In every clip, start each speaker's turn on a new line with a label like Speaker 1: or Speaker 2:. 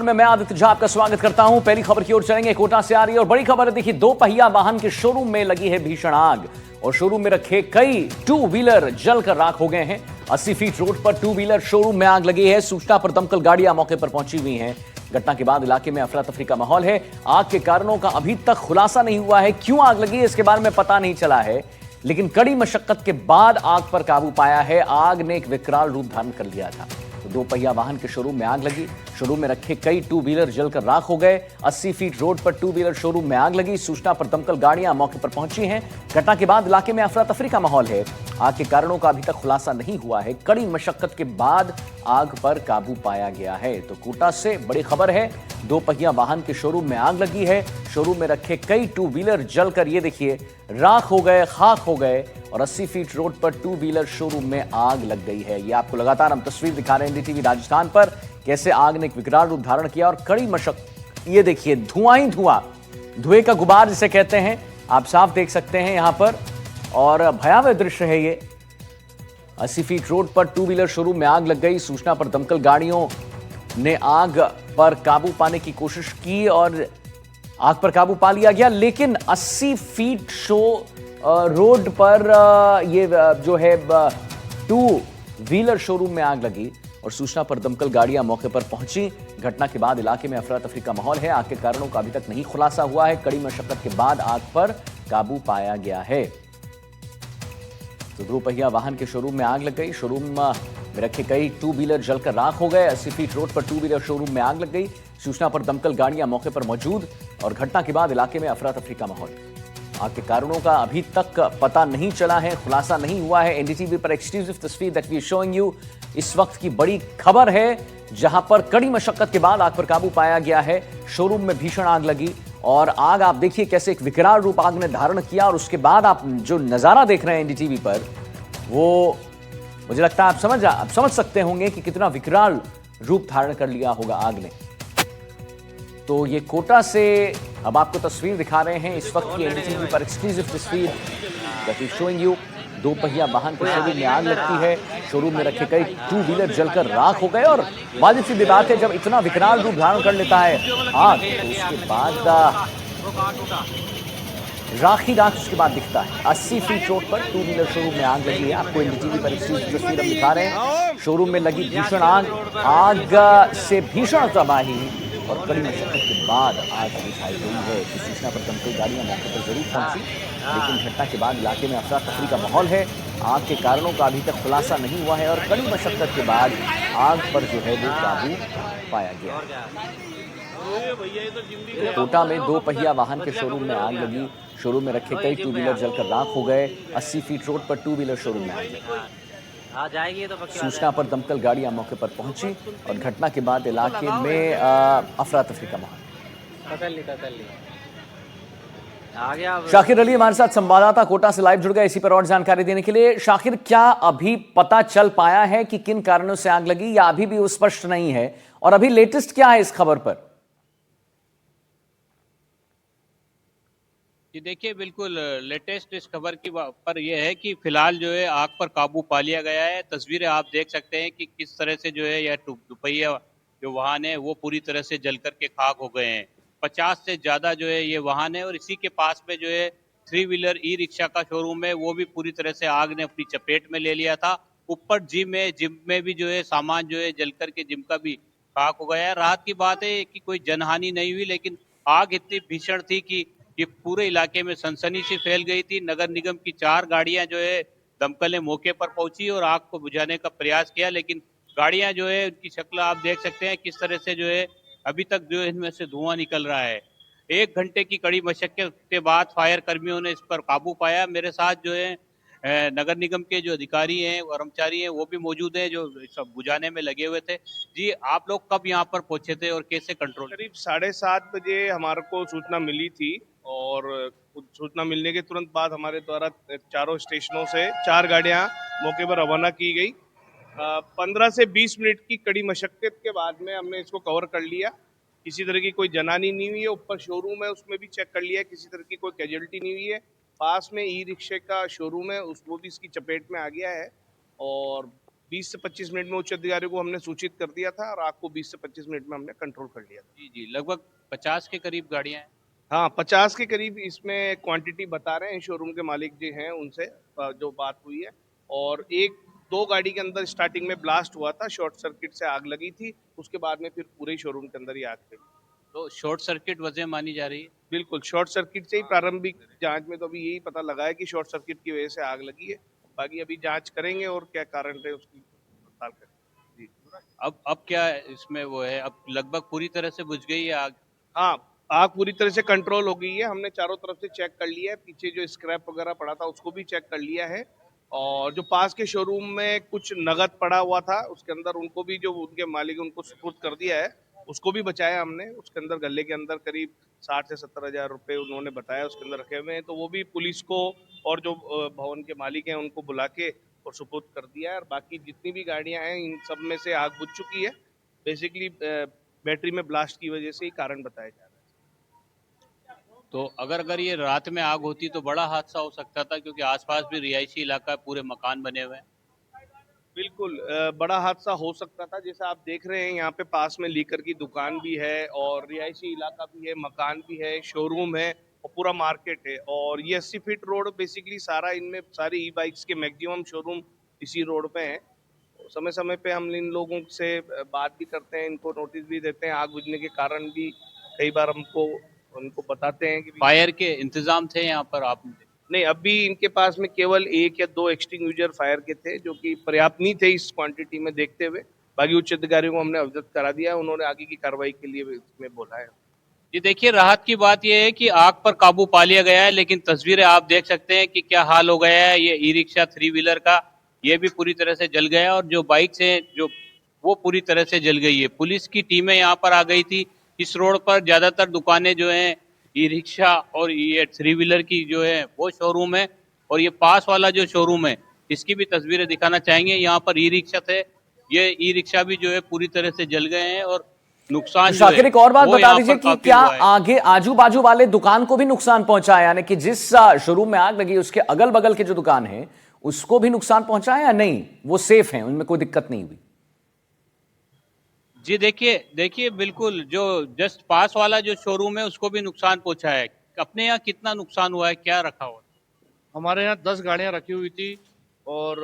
Speaker 1: मैं आदित्य झा आपका स्वागत करता हूं। पहली खबर की ओर चलेंगे। कोटा से आ रही है और बड़ी खबर है। देखिए, दो पहिया वाहन के शोरूम में लगी है भीषण आग और शोरूम में रखे कई टू व्हीलर जलकर राख हो गए हैं। 80 फीट रोड पर टू व्हीलर शोरूम में आग लगी है। सूचना पर दमकल गाड़ियां मौके पर पहुंची हुई हैं। घटना के बाद इलाके में अफरा तफरी का माहौल है। आग के कारणों का अभी तक खुलासा नहीं हुआ है। क्यों आग लगी इसके बारे में पता नहीं चला है, लेकिन कड़ी मशक्कत के बाद आग पर काबू पाया है। आग ने एक विकराल रूप धारण कर लिया था। तो दो पहिया वाहन के शोरूम में आग लगी। शोरूम में रखे कई टू व्हीलर जलकर राख हो गए। 80 फीट रोड पर टू व्हीलर शोरूम में आग लगी। सूचना पर दमकल गाड़ियां मौके पर पहुंची हैं। घटना के बाद इलाके में अफरा तफरी का माहौल है। आग के कारणों का अभी तक खुलासा नहीं हुआ है। कड़ी मशक्कत के बाद आग पर काबू पाया गया है। तो कोटा से बड़ी खबर है। दो पहिया वाहन के शोरूम में आग लगी है। शोरूम में रखे कई टू व्हीलर जलकर ये देखिए राख हो गए, खाक हो गए और 80 फीट रोड पर टू व्हीलर शोरूम में आग लग गई है। ये आपको लगातार हम तस्वीर दिखा रहे हैं एनडीटीवी राजस्थान पर, कैसे आग ने एक विकराल रूप धारण किया और कड़ी मशक्कत। ये देखिए धुआं ही धुआं, धुएं का गुबार जिसे कहते हैं, आप साफ देख सकते हैं यहां पर। और भयावह दृश्य है ये। 80 फीट रोड पर टू व्हीलर शोरूम में आग लग गई। सूचना पर दमकल गाड़ियों ने आग पर काबू पाने की कोशिश की और आग पर काबू पा लिया गया। लेकिन 80 फीट रोड पर ये जो है टू व्हीलर शोरूम में आग लगी और सूचना पर दमकल गाड़ियां मौके पर पहुंची। घटना के बाद इलाके में अफरा तफरी का माहौल है। आग के कारणों का अभी तक नहीं खुलासा हुआ है। कड़ी मशक्कत के बाद आग पर काबू पाया गया है। तो दो पहिया वाहन के शोरूम में आग लग गई। शोरूम में रखे कई टू व्हीलर जलकर राख हो गए। 80 फीट रोड पर टू व्हीलर शोरूम में आग लग गई। सूचना पर दमकल गाड़ियां मौके पर मौजूद और घटना के बाद इलाके में अफरा तफरी का माहौल। आग के कारणों का अभी तक पता नहीं चला है, खुलासा नहीं हुआ है। एनडीटीवी पर एक्सक्लूसिव तस्वीर दैट वी शोइंग यू इस वक्त की बड़ी खबर है, जहां पर कड़ी मशक्कत के बाद आग पर काबू पाया गया है। शोरूम में भीषण आग लगी और आग आप देखिए कैसे एक विकराल रूप आग ने धारण किया और उसके बाद आप जो नजारा देख रहे हैं एनडीटीवी पर, वो मुझे लगता है आप समझ सकते होंगे कि कितना विकराल रूप धारण कर लिया होगा आग ने। तो ये कोटा से अब आपको तस्वीर दिखा रहे हैं इस वक्त की एनडीटीवी पर एक्सक्लूसिव तस्वीर दैट इज शोइंग यू। दो पहिया वाहन के शोरूम में आग लगती है। शोरूम में रखे कई टू व्हीलर जलकर राख हो गए और वाजिब सी बात है, जब इतना विकराल रूप धारण कर लेता है आग तो उसके बाद राख ही राख उसके बाद दिखता है। 80 फीट रोड पर टू व्हीलर शोरूम में आग लगी है। आपको एनडीटीवी पर एक्सक्लूसिव तस्वीर हम दिखा रहे हैं। शोरूम में लगी भीषण आग से भीषण तबाही और कड़ी मशक्कत के बाद आग बुझाई गई है। इस सूचना पर दमकल गाड़ियां मौके पर जरूर पहुंची, लेकिन घटना के बाद इलाके में अफरा तफरी का माहौल है। आग के कारणों का अभी तक खुलासा नहीं हुआ है और कड़ी मशक्कत के बाद आग पर जो है वो काबू पाया गया। कोटा में दो पहिया वाहन के शोरूम में आग लगी। शोरूम में रखे कई टू व्हीलर जलकर राख हो गए। 80 फीट रोड पर टू व्हीलर शोरूम में आग लगी। सूचना पर दमकल गाड़ियां मौके पर पहुंची और घटना के बाद इलाके में अफरा तफरी का माहौल। शाकिर अली हमारे साथ संवाददाता कोटा से लाइव जुड़ गए इसी पर और जानकारी देने के लिए। शाकिर, क्या अभी पता चल पाया है कि किन कारणों से आग लगी या अभी भी वो स्पष्ट नहीं है, और अभी लेटेस्ट क्या है इस खबर पर?
Speaker 2: जी देखिए, बिल्कुल लेटेस्ट इस खबर की पर यह है कि फिलहाल जो है आग पर काबू पा लिया गया है। तस्वीरें आप देख सकते हैं कि किस तरह से जो है यह दुपहिया जो वाहन है वो पूरी तरह से जल करके खाक हो गए हैं। 50 से ज्यादा जो है ये वाहन है और इसी के पास में जो है थ्री व्हीलर ई रिक्शा का शोरूम है, वो भी पूरी तरह से आग ने अपनी चपेट में ले लिया था। ऊपर जिम में भी जो है सामान जो है जल करके जिम का भी खाक हो गया है। राहत की बात है कि कोई जनहानि नहीं हुई, लेकिन आग इतनी भीषण थी कि ये पूरे इलाके में सनसनी सी फैल गई थी। नगर निगम की 4 गाड़ियां जो है दमकलें मौके पर पहुंची और आग को बुझाने का प्रयास किया, लेकिन गाड़ियां जो है उनकी शक्ल आप देख सकते हैं किस तरह से जो है अभी तक जो है इनमें से धुआं निकल रहा है। 1 घंटे की कड़ी मशक्कत के बाद फायर कर्मियों ने इस पर काबू पाया। मेरे साथ जो है नगर निगम के जो अधिकारी हैं, कर्मचारी हैं, वो भी मौजूद हैं जो सब बुझाने में लगे हुए थे। जी, आप लोग कब यहाँ पर पहुंचे थे और कैसे कंट्रोल?
Speaker 3: करीब 7:30 बजे हमारे को सूचना मिली थी और सूचना मिलने के तुरंत बाद हमारे द्वारा चारों स्टेशनों से 4 गाड़ियां मौके पर रवाना की गई। 15 से 20 मिनट की कड़ी मशक्कत के बाद में हमने इसको कवर कर लिया। किसी तरह की कोई जनानी नहीं हुई है। ऊपर शोरूम है उसमें भी चेक कर लिया है, किसी तरह की कोई कैजुअलिटी नहीं हुई है। पास में ई रिक्शे का शोरूम है, वो भी इसकी चपेट में आ गया है और 20 से 25 मिनट में उच्च अधिकारियों को हमने सूचित कर दिया था और आग को 20 से 25 मिनट में हमने कंट्रोल कर लिया था।
Speaker 2: जी जी, लगभग 50 के करीब गाड़ियां हैं।
Speaker 3: हाँ, 50 के करीब इसमें क्वांटिटी बता रहे हैं शोरूम के मालिक जी हैं उनसे जो बात हुई है। और एक दो गाड़ी के अंदर स्टार्टिंग में ब्लास्ट हुआ था, शॉर्ट सर्किट से आग लगी थी, उसके बाद में फिर पूरे ही शोरूम के अंदर ही आग लगी।
Speaker 2: तो शॉर्ट सर्किट वजह मानी जा रही है।
Speaker 3: बिल्कुल, शॉर्ट सर्किट से ही प्रारंभिक जांच में तो अभी यही पता लगा है कि शॉर्ट सर्किट की वजह से आग लगी है। बाकी अभी जांच करेंगे और क्या कारण रहे उसकी पड़ताल करेंगे। जी।
Speaker 2: अब क्या इसमें वो है, अब लगभग पूरी तरह से बुझ गई है आग।
Speaker 3: हाँ, आग पूरी तरह से कंट्रोल हो गई है। हमने चारों तरफ से चेक कर लिया है, पीछे जो स्क्रैप वगैरह पड़ा था उसको भी चेक कर लिया है। और जो पास के शोरूम में कुछ नगद पड़ा हुआ था उसके अंदर उनको भी जो उनके मालिक उनको सुपुर्द कर दिया है, उसको भी बचाया हमने। उसके अंदर गले के अंदर करीब 60 से 70 हजार रुपए उन्होंने बताया उसके अंदर रखे हुए हैं, तो वो भी पुलिस को और जो भवन के मालिक हैं उनको बुला के और सुपुर्द कर दिया है। और बाकी जितनी भी गाड़ियां हैं इन सब में से आग बुझ चुकी है। बेसिकली बैटरी में ब्लास्ट की वजह से ही कारण बताया जा रहा है।
Speaker 2: तो अगर ये रात में आग होती तो बड़ा हादसा हो सकता था, क्योंकि आसपास भी रिहायशी इलाका है, पूरे मकान बने हुए हैं।
Speaker 3: बिल्कुल बड़ा हादसा हो सकता था। जैसे आप देख रहे हैं यहाँ पे पास में लीकर की दुकान भी है और रिहायशी इलाका भी है, मकान भी है, शोरूम है और पूरा मार्केट है। और ये 80 फीट रोड बेसिकली सारा, इनमें सारी ई बाइक्स के मैक्सिमम शोरूम इसी रोड पे हैं। समय समय पे हम इन लोगों से बात भी करते हैं, इनको नोटिस भी देते हैं, आग बुझने के कारण भी कई बार हमको उनको बताते हैं कि
Speaker 2: फायर के इंतजाम थे यहाँ पर आप।
Speaker 3: नहीं, अभी इनके पास में केवल एक या दो एक्सटिंग्विशर फायर के थे जो कि पर्याप्त नहीं थे इस क्वांटिटी में देखते हुए। बाकी उच्च अधिकारियों को हमने अवगत करा दिया, उन्होंने आगे की कार्रवाई के लिए इसमें बोला है।
Speaker 2: जी देखिए, राहत की बात यह है कि आग पर काबू पा लिया गया है, लेकिन तस्वीरें आप देख सकते हैं कि क्या हाल हो गया है। ये ई रिक्शा 3 व्हीलर का, ये भी पूरी तरह से जल गया, और जो बाइक्स हैं जो वो पूरी तरह से जल गई है। पुलिस की टीमें यहाँ पर आ गई थी। इस रोड पर ज्यादातर दुकानें जो हैं ई रिक्शा और ये 3 व्हीलर की जो है वो शोरूम है, और ये पास वाला जो शोरूम है इसकी भी तस्वीरें दिखाना चाहेंगे। यहाँ पर ई रिक्शा थे, ये ई रिक्शा भी जो है पूरी तरह से जल गए हैं, और नुकसान जो
Speaker 1: शाकिर
Speaker 2: है
Speaker 1: एक और बात
Speaker 2: वो
Speaker 1: बता
Speaker 2: यहाँ
Speaker 1: दीजिए
Speaker 2: पर
Speaker 1: कि
Speaker 2: काफी
Speaker 1: क्या
Speaker 2: हुआ है।
Speaker 1: आगे आजू बाजू वाले दुकान को भी नुकसान पहुंचा है, यानी कि जिस शोरूम में आग लगी उसके अगल बगल के जो दुकान है उसको भी नुकसान पहुंचा है या नहीं, वो सेफ हैं, उनमें कोई दिक्कत नहीं हुई?
Speaker 2: जी देखिए देखिए, बिल्कुल जो जस्ट पास वाला जो शोरूम है उसको भी नुकसान पहुंचा है। अपने यहाँ कितना नुकसान हुआ है, क्या रखा हुआ है?
Speaker 4: हमारे यहाँ 10 गाड़ियाँ रखी हुई थी और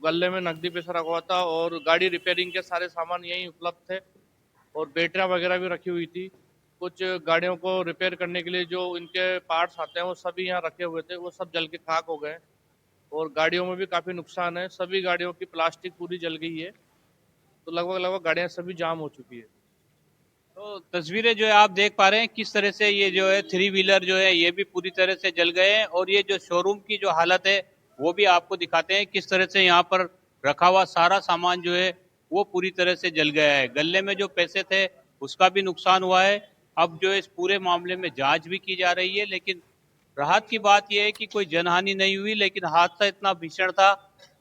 Speaker 4: गले में नकदी पैसा रखा हुआ था और गाड़ी रिपेयरिंग के सारे सामान यहीं उपलब्ध थे और बैटरियाँ वगैरह भी रखी हुई थी। कुछ गाड़ियों को रिपेयर करने के लिए जो इनके पार्ट्स आते हैं वो सभी यहाँ रखे हुए थे, वो सब जल के खाक हो गए और गाड़ियों में भी काफ़ी नुकसान है। सभी गाड़ियों की प्लास्टिक पूरी जल गई है, तो लगभग लगभग गाड़ियाँ सभी जाम हो चुकी है।
Speaker 2: तो तस्वीरें जो है आप देख पा रहे हैं किस तरह से ये जो है 3 व्हीलर जो है ये भी पूरी तरह से जल गए हैं, और ये जो शोरूम की जो हालत है वो भी आपको दिखाते हैं किस तरह से यहाँ पर रखा हुआ सारा सामान जो है वो पूरी तरह से जल गया है। गले में जो पैसे थे उसका भी नुकसान हुआ है। अब जो है इस पूरे मामले में जांच भी की जा रही है, लेकिन राहत की बात यह है कि कोई जनहानि नहीं हुई, लेकिन हादसा इतना भीषण था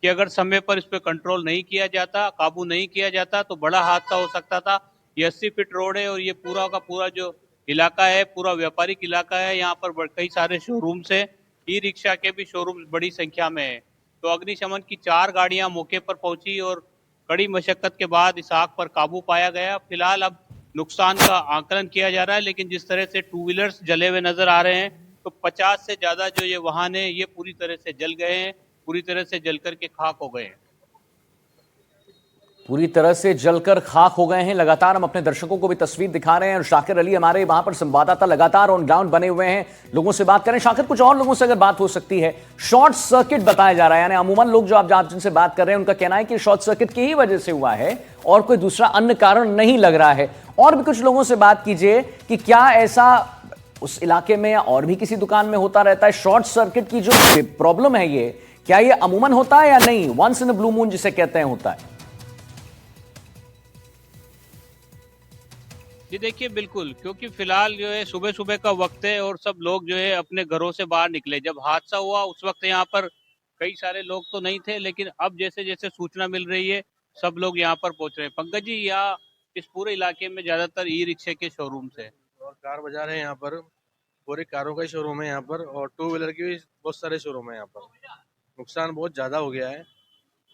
Speaker 2: कि अगर समय पर इस पर कंट्रोल नहीं किया जाता, काबू नहीं किया जाता, तो बड़ा हादसा हो सकता था। ये 80 फीट रोड है और ये पूरा का पूरा जो इलाका है पूरा व्यापारिक इलाका है। यहाँ पर कई सारे शोरूम्स है, ई रिक्शा के भी शोरूम बड़ी संख्या में है। तो अग्निशमन की 4 गाड़ियां मौके पर पहुंची और कड़ी मशक्कत के बाद इस आग पर काबू पाया गया। फिलहाल अब नुकसान का आकलन किया जा रहा है, लेकिन जिस तरह से 2 व्हीलर्स जले हुए नजर आ रहे हैं, तो 50 से ज्यादा जो ये वाहन है ये पूरी तरह से जल गए हैं, पूरी तरह से जल करके खाक हो गए हैं।
Speaker 1: पूरी तरह से जलकर खाक हो गए हैं। लगातार हम अपने दर्शकों को भी तस्वीर दिखा रहे हैं और शाकिर अली हमारे वहां पर संवाददाता लगातार ऑन ग्राउंड बने हुए हैं, लोगों से बात करें। शाकिर, कुछ और लोगों से अगर बात हो सकती है, शॉर्ट सर्किट बताया जा रहा है, यानी अमूमन लोग जो आप जिनसे बात कर रहे हैं उनका कहना है कि शॉर्ट सर्किट की ही वजह से हुआ है और कोई दूसरा अन्य कारण नहीं लग रहा है। और भी कुछ लोगों से बात कीजिए कि क्या ऐसा उस इलाके में या और भी किसी दुकान में होता रहता है? शॉर्ट सर्किट की जो प्रॉब्लम है ये, क्या ये अमूमन होता है या नहीं, once in a blue moon जिसे कहते हैं, होता है?
Speaker 2: जी देखिए, बिल्कुल, क्योंकि फिलहाल जो है सुबह सुबह का वक्त है और सब लोग जो है अपने घरों से बाहर निकले। जब हादसा हुआ उस वक्त यहाँ पर कई सारे लोग तो नहीं थे, लेकिन अब जैसे जैसे सूचना मिल रही है सब लोग यहाँ पर पहुंच रहे हैं। पंकज जी, यहाँ इस पूरे इलाके में ज्यादातर ई रिक्शे के शोरूम है
Speaker 4: और कार बाजार है यहाँ पर, पूरे कारों का ही शोरूम है यहाँ पर और 2 व्हीलर के भी बहुत सारे शोरूम है यहाँ पर। नुकसान बहुत ज़्यादा हो गया है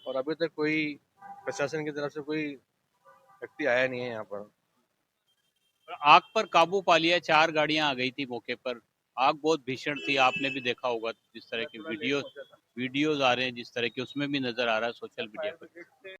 Speaker 4: और अभी तक कोई
Speaker 5: प्रशासन की तरफ से कोई व्यक्ति आया नहीं है यहाँ पर।
Speaker 2: आग पर काबू पा लिया, 4 गाड़ियां आ गई थी मौके पर। आग बहुत भीषण थी, आपने भी देखा होगा जिस तरह की वीडियोज आ रहे हैं, जिस तरह के उसमें भी नजर आ रहा है सोशल मीडिया पर।